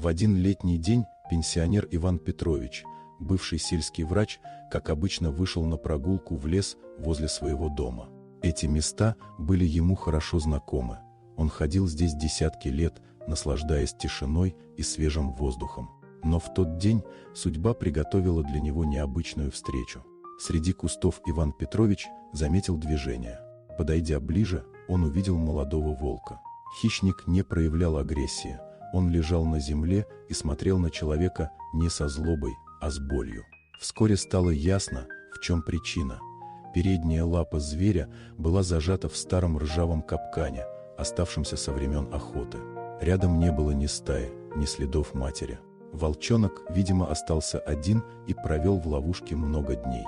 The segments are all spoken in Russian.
В один летний день пенсионер Иван Петрович, бывший сельский врач, как обычно вышел на прогулку в лес возле своего дома. Эти места были ему хорошо знакомы. Он ходил здесь десятки лет, наслаждаясь тишиной и свежим воздухом. Но в тот день судьба приготовила для него необычную встречу. Среди кустов Иван Петрович заметил движение. Подойдя ближе, он увидел молодого волка. Хищник не проявлял агрессии. Он лежал на земле и смотрел на человека не со злобой, а с болью. Вскоре стало ясно, в чем причина. Передняя лапа зверя была зажата в старом ржавом капкане, оставшемся со времен охоты. Рядом не было ни стаи, ни следов матери. Волчонок, видимо, остался один и провел в ловушке много дней.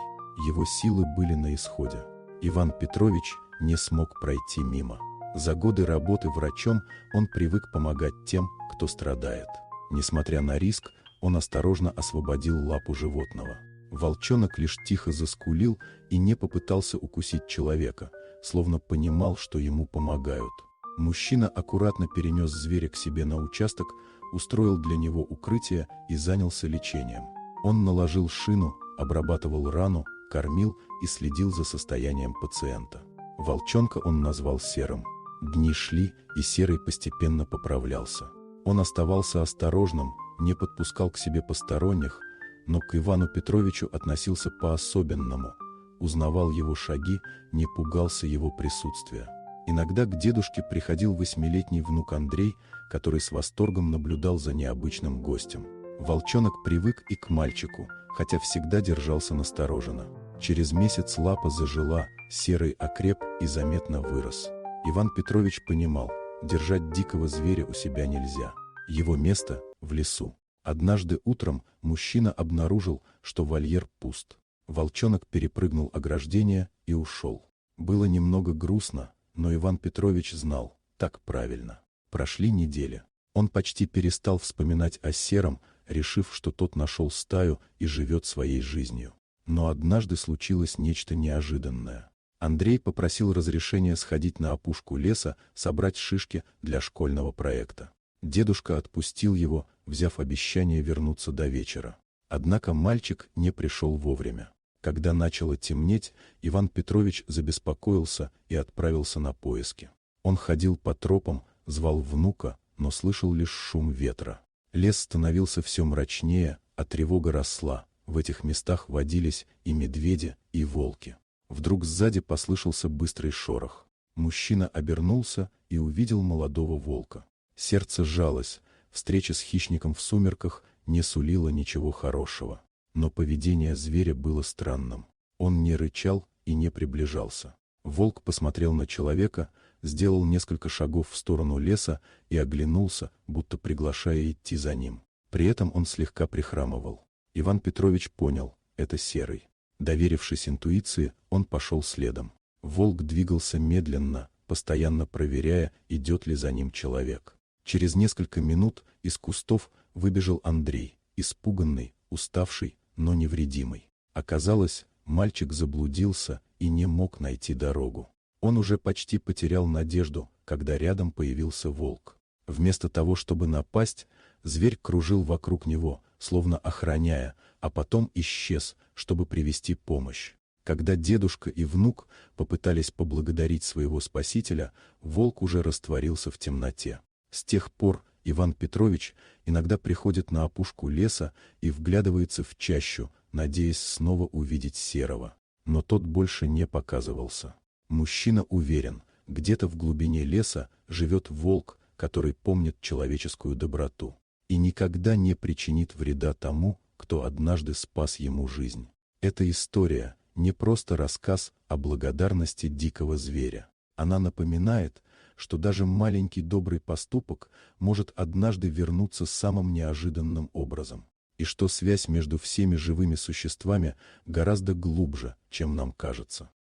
Его силы были на исходе. Иван Петрович не смог пройти мимо. За годы работы врачом он привык помогать тем, кто страдает. Несмотря на риск, он осторожно освободил лапу животного. Волчонок лишь тихо заскулил и не попытался укусить человека, словно понимал, что ему помогают. Мужчина аккуратно перенес зверя к себе на участок, устроил для него укрытие и занялся лечением. Он наложил шину, обрабатывал рану, кормил и следил за состоянием пациента. Волчонка он назвал Серым. Дни шли, и Серый постепенно поправлялся. Он оставался осторожным, не подпускал к себе посторонних, но к Ивану Петровичу относился по-особенному. Узнавал его шаги, не пугался его присутствия. Иногда к дедушке приходил 8-летний внук Андрей, который с восторгом наблюдал за необычным гостем. Волчонок привык и к мальчику, хотя всегда держался настороженно. Через месяц лапа зажила, Серый окреп и заметно вырос. Иван Петрович понимал, держать дикого зверя у себя нельзя. Его место в лесу. Однажды утром мужчина обнаружил, что вольер пуст. Волчонок перепрыгнул ограждение и ушел. Было немного грустно, но Иван Петрович знал, так правильно. Прошли недели. Он почти перестал вспоминать о Сером, решив, что тот нашел стаю и живет своей жизнью. Но однажды случилось нечто неожиданное. Андрей попросил разрешения сходить на опушку леса, собрать шишки для школьного проекта. Дедушка отпустил его, взяв обещание вернуться до вечера. Однако мальчик не пришел вовремя. Когда начало темнеть, Иван Петрович забеспокоился и отправился на поиски. Он ходил по тропам, звал внука, но слышал лишь шум ветра. Лес становился все мрачнее, а тревога росла. В этих местах водились и медведи, и волки. Вдруг сзади послышался быстрый шорох. Мужчина обернулся и увидел молодого волка. Сердце сжалось, встреча с хищником в сумерках не сулила ничего хорошего. Но поведение зверя было странным. Он не рычал и не приближался. Волк посмотрел на человека, сделал несколько шагов в сторону леса и оглянулся, будто приглашая идти за ним. При этом он слегка прихрамывал. Иван Петрович понял – это Серый. Доверившись интуиции, он пошел следом. Волк двигался медленно, постоянно проверяя, идет ли за ним человек. Через несколько минут из кустов выбежал Андрей, испуганный, уставший, но невредимый. Оказалось, мальчик заблудился и не мог найти дорогу. Он уже почти потерял надежду, когда рядом появился волк. Вместо того, чтобы напасть, зверь кружил вокруг него, словно охраняя, а потом исчез, чтобы привести помощь. Когда дедушка и внук попытались поблагодарить своего спасителя, волк уже растворился в темноте. С тех пор Иван Петрович иногда приходит на опушку леса и вглядывается в чащу, надеясь снова увидеть Серого. Но тот больше не показывался. Мужчина уверен, где-то в глубине леса живет волк, который помнит человеческую доброту и никогда не причинит вреда тому, кто однажды спас ему жизнь. Эта история не просто рассказ о благодарности дикого зверя. Она напоминает, что даже маленький добрый поступок может однажды вернуться самым неожиданным образом, и что связь между всеми живыми существами гораздо глубже, чем нам кажется.